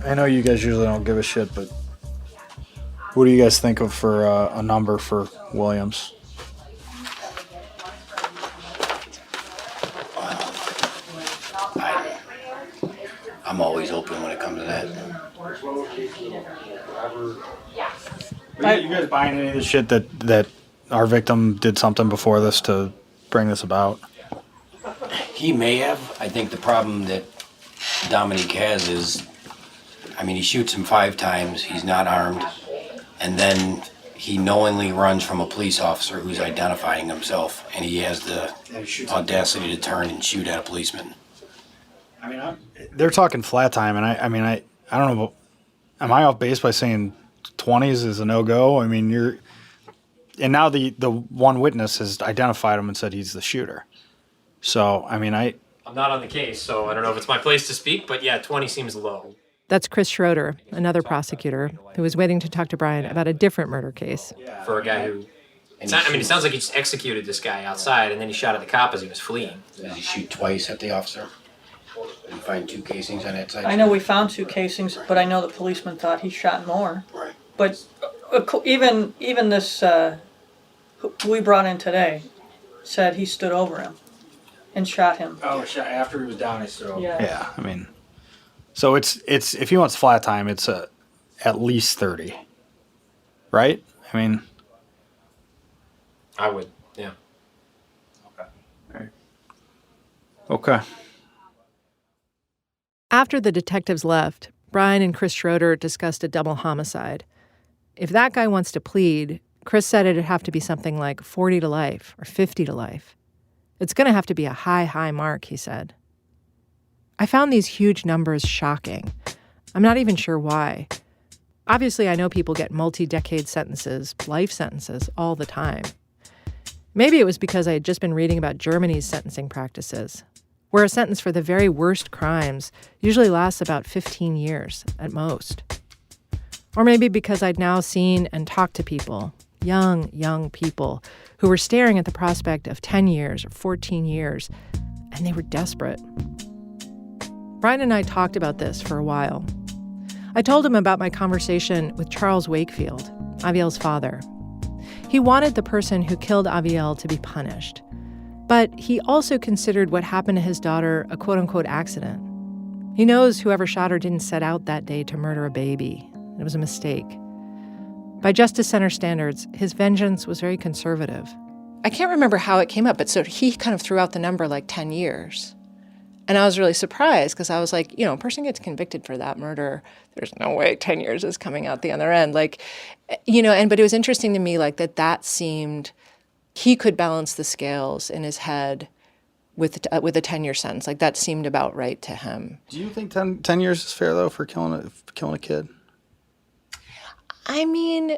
I know you guys usually don't give a shit, but what do you guys think of for a number for Williams?
I'm always open when it comes to that.
You guys buying any of the shit that our victim did something before this to bring this about?
He may have. I think the problem that Dominique has is, I mean, he shoots him 5 times, he's not armed, and then he knowingly runs from a police officer who's identifying himself, and he has the audacity to turn and shoot at a policeman.
I mean, they're talking flat time, and I don't know, am I off base by saying 20s is a no-go? I mean, and now the one witness has identified him and said he's the shooter. So, I mean, I'm
not on the case, so I don't know if it's my place to speak, but yeah, 20 seems low.
That's Chris Schroeder, another prosecutor, who was waiting to talk to Brian about a different murder case.
For a guy who... it sounds like he just executed this guy outside, and then he shot at the cop as he was fleeing.
Did he shoot twice at the officer? Did you find 2 casings on that side?
I know we found 2 casings, but I know the policeman thought he shot more.
Right.
But even this, who we brought in today, said he stood over him and shot him.
Oh, after he was down, he stood over.
Yeah.
I mean, so it's if he wants flat time, it's at least 30, right? I mean,
I would, yeah.
Okay.
After the detectives left, Brian and Chris Schroeder discussed a double homicide. If that guy wants to plead, Chris said it'd have to be something like 40 to life or 50 to life. It's going to have to be a high mark, he said. I found these huge numbers shocking. I'm not even sure why. Obviously, I know people get multi-decade sentences, life sentences, all the time. Maybe it was because I had just been reading about Germany's sentencing practices, where a sentence for the very worst crimes usually lasts about 15 years at most. Or maybe because I'd now seen and talked to people, young people, who were staring at the prospect of 10 years or 14 years, and they were desperate. Brian and I talked about this for a while. I told him about my conversation with Charles Wakefield, Aviel's father. He wanted the person who killed Aviel to be punished, but he also considered what happened to his daughter a quote-unquote accident. He knows whoever shot her didn't set out that day to murder a baby. It was a mistake. By Justice Center standards, his vengeance was very conservative. I can't remember how it came up, but so he kind of threw out the number like 10 years. And I was really surprised because I was like, a person gets convicted for that murder. There's no way 10 years is coming out the other end. But it was interesting to me that seemed, he could balance the scales in his head with a 10-year sentence. Like that seemed about right to him.
Do you think 10 years is fair though for killing a kid?
I mean,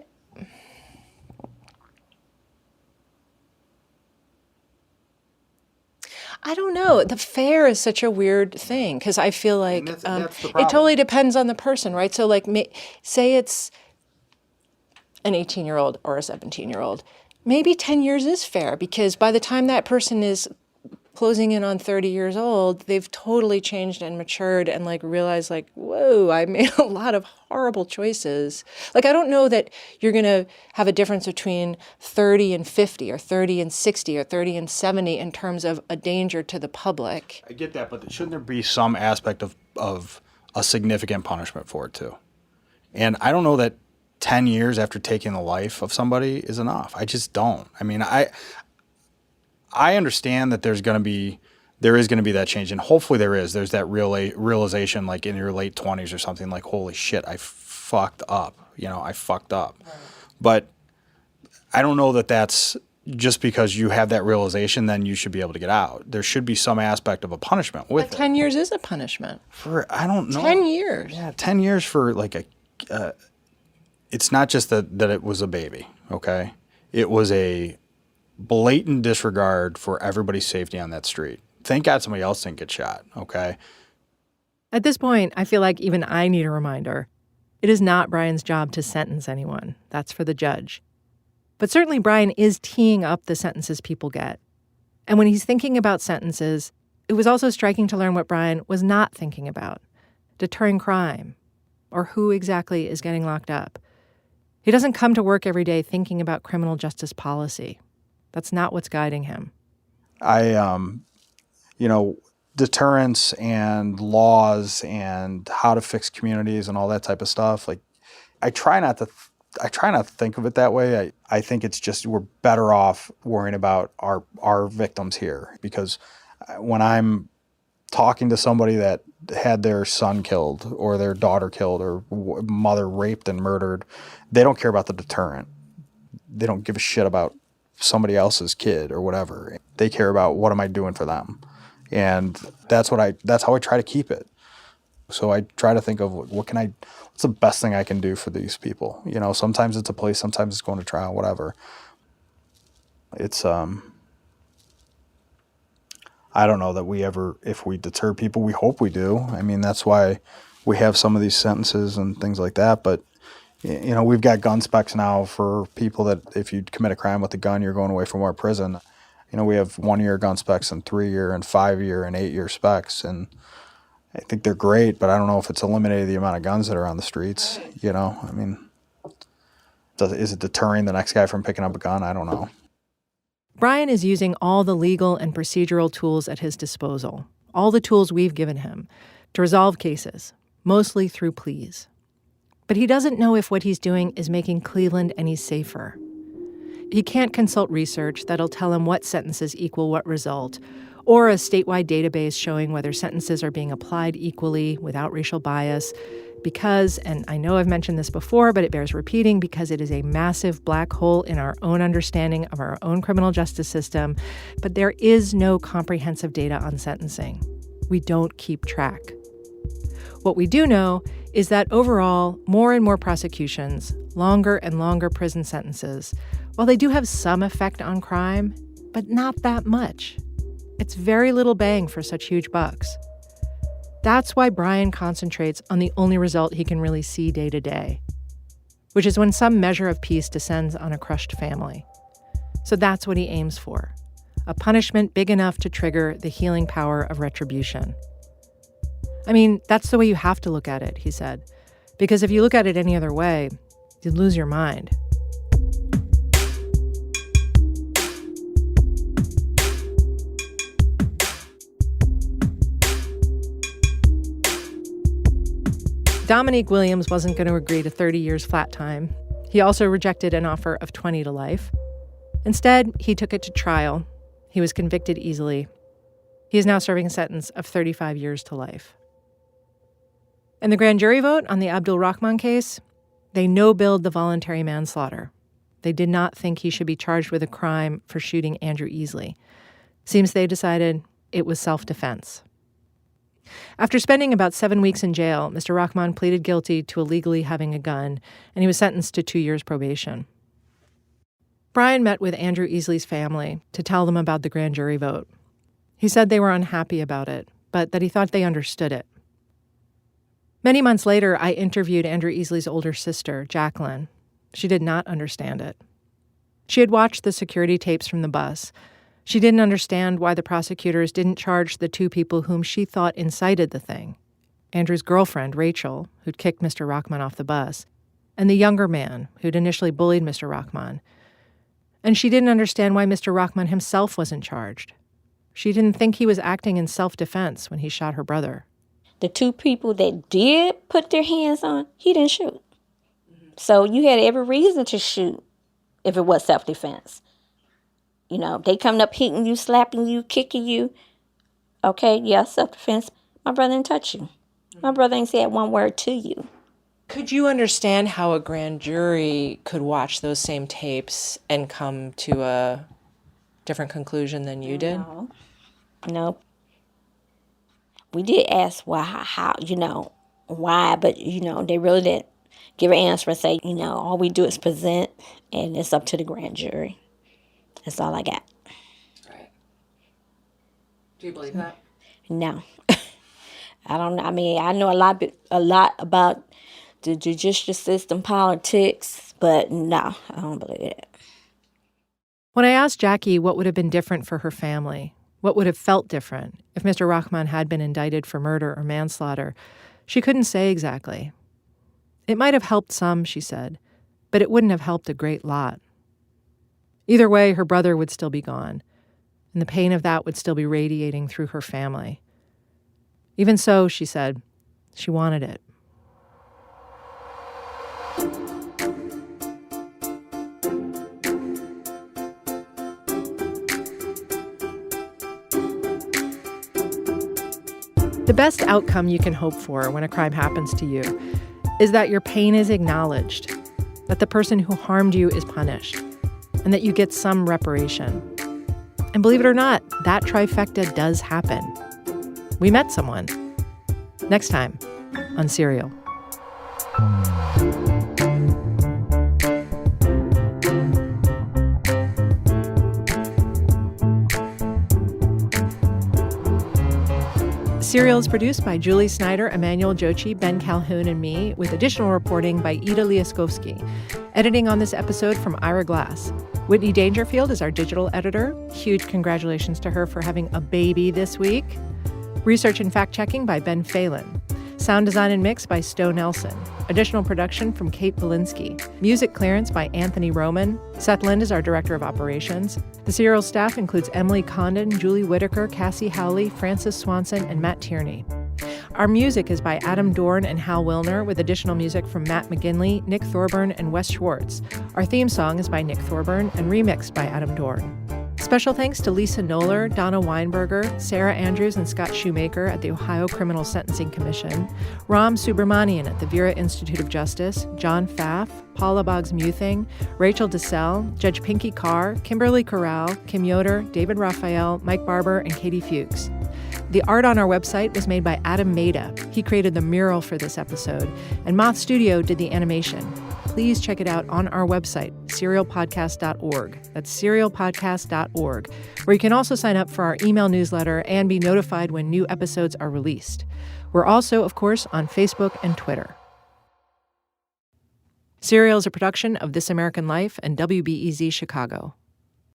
I don't know. The fair is such a weird thing because I feel like
that's
it totally depends on the person, right? So say it's an 18-year-old or a 17-year-old. Maybe 10 years is fair, because by the time that person is closing in on 30 years old, they've totally changed and matured and realized whoa, I made a lot of horrible choices. I don't know that you're going to have a difference between 30 and 50 or 30 and 60 or 30 and 70 in terms of a danger to the public.
I get that, but shouldn't there be some aspect of a significant punishment for it too? And I don't know that 10 years after taking the life of somebody is enough. I just don't. I mean, I understand that there is going to be that change, and hopefully there is. There's that realization, in your late 20s or something, holy shit, I fucked up. I fucked up. Right. But I don't know that that's just because you have that realization, then you should be able to get out. There should be some aspect of a punishment with it.
10 years is a punishment.
I don't know.
10 years.
Yeah, 10 years for it's not just that it was a baby, okay? It was a blatant disregard for everybody's safety on that street. Thank God somebody else didn't get shot, okay?
At this point, I feel like even I need a reminder. It is not Brian's job to sentence anyone. That's for the judge. But certainly Brian is teeing up the sentences people get. And when he's thinking about sentences, it was also striking to learn what Brian was not thinking about: deterring crime, or who exactly is getting locked up. He doesn't come to work every day thinking about criminal justice policy. That's not what's guiding him.
Deterrence and laws and how to fix communities and all that type of stuff. I try not to think of it that way. I think it's just we're better off worrying about our victims here, because when I'm talking to somebody that had their son killed or their daughter killed or mother raped and murdered, they don't care about the deterrent. They don't give a shit about somebody else's kid or whatever. They care about what am I doing for them. And that's how I try to keep it. So I try to think of what's the best thing I can do for these people. Sometimes it's a plea, sometimes it's going to trial, whatever. It's I don't know that if we deter people, we hope we do. I mean, that's why we have some of these sentences and things like that. But, we've got gun specs now for people that if you commit a crime with a gun, you're going away from our prison. We have 1-year gun specs and 3-year and 5-year and 8-year specs. And I think they're great, but I don't know if it's eliminated the amount of guns that are on the streets. I mean, is it deterring the next guy from picking up a gun? I don't know.
Brian is using all the legal and procedural tools at his disposal, all the tools we've given him, to resolve cases, mostly through pleas. But he doesn't know if what he's doing is making Cleveland any safer. He can't consult research that'll tell him what sentences equal what result, or a statewide database showing whether sentences are being applied equally without racial bias, because, and I know I've mentioned this before, but it bears repeating, because it is a massive black hole in our own understanding of our own criminal justice system, but there is no comprehensive data on sentencing. We don't keep track. What we do know is that overall, more and more prosecutions, longer and longer prison sentences, while they do have some effect on crime, but not that much. It's very little bang for such huge bucks. That's why Brian concentrates on the only result he can really see day to day, which is when some measure of peace descends on a crushed family. So that's what he aims for, a punishment big enough to trigger the healing power of retribution. I mean, that's the way you have to look at it, he said, because if you look at it any other way, you'd lose your mind. Dominique Williams wasn't going to agree to 30 years flat time. He also rejected an offer of 20 to life. Instead, he took it to trial. He was convicted easily. He is now serving a sentence of 35 years to life. In the grand jury vote on the Abdul Rahman case, they no-billed the voluntary manslaughter. They did not think he should be charged with a crime for shooting Andrew Easley. Seems they decided it was self-defense. After spending about 7 weeks in jail, Mr. Rahman pleaded guilty to illegally having a gun, and he was sentenced to 2 years probation. Brian met with Andrew Easley's family to tell them about the grand jury vote. He said they were unhappy about it, but that he thought they understood it. Many months later, I interviewed Andrew Easley's older sister, Jacqueline. She did not understand it. She had watched the security tapes from the bus. She didn't understand why the prosecutors didn't charge the two people whom she thought incited the thing. Andrew's girlfriend, Rachel, who'd kicked Mr. Rahman off the bus, and the younger man who'd initially bullied Mr. Rahman. And she didn't understand why Mr. Rahman himself wasn't charged. She didn't think he was acting in self-defense when he shot her brother.
The two people that did put their hands on, he didn't shoot. So you had every reason to shoot if it was self-defense. You know, they coming up hitting you, slapping you, kicking you. Okay, yeah, self-defense. My brother didn't touch you. My brother ain't said one word to you.
Could you understand how a grand jury could watch those same tapes and come to a different conclusion than you did?
No. We did ask why, how, why, but, they really didn't give an answer and say, all we do is present, and it's up to the grand jury. That's all I got.
Right. Do you believe that?
No. I don't know. I mean, I know a lot about the judicial system, politics, but no, I don't believe it.
When I asked Jackie what would have been different for her family, what would have felt different if Mr. Rahman had been indicted for murder or manslaughter, she couldn't say exactly. It might have helped some, she said, but it wouldn't have helped a great lot. Either way, her brother would still be gone, and the pain of that would still be radiating through her family. Even so, she said, she wanted it. The best outcome you can hope for when a crime happens to you is that your pain is acknowledged, that the person who harmed you is punished, and that you get some reparation. And believe it or not, that trifecta does happen. We met someone. Next time on Serial. Serial is produced by Julie Snyder, Emmanuel Jochi, Ben Calhoun, and me, with additional reporting by Ida Liaskovsky. Editing on this episode from Ira Glass. Whitney Dangerfield is our digital editor. Huge congratulations to her for having a baby this week. Research and fact-checking by Ben Phelan. Sound design and mix by Stowe Nelson. Additional production from Kate Belinsky. Music clearance by Anthony Roman. Seth Lind is our director of operations. The Serial staff includes Emily Condon, Julie Whitaker, Cassie Howley, Francis Swanson, and Matt Tierney. Our music is by Adam Dorn and Hal Wilner, with additional music from Matt McGinley, Nick Thorburn, and Wes Schwartz. Our theme song is by Nick Thorburn and remixed by Adam Dorn. Special thanks to Lisa Knoller, Donna Weinberger, Sarah Andrews, and Scott Shoemaker at the Ohio Criminal Sentencing Commission, Ram Subramanian at the Vera Institute of Justice, John Pfaff, Paula Boggs-Muthing, Rachel DeSalle, Judge Pinky Carr, Kimberly Corral, Kim Yoder, David Raphael, Mike Barber, and Katie Fuchs. The art on our website was made by Adam Maida. He created the mural for this episode, and Moth Studio did the animation. Please check it out on our website, serialpodcast.org. That's serialpodcast.org, where you can also sign up for our email newsletter and be notified when new episodes are released. We're also, of course, on Facebook and Twitter. Serial is a production of This American Life and WBEZ Chicago.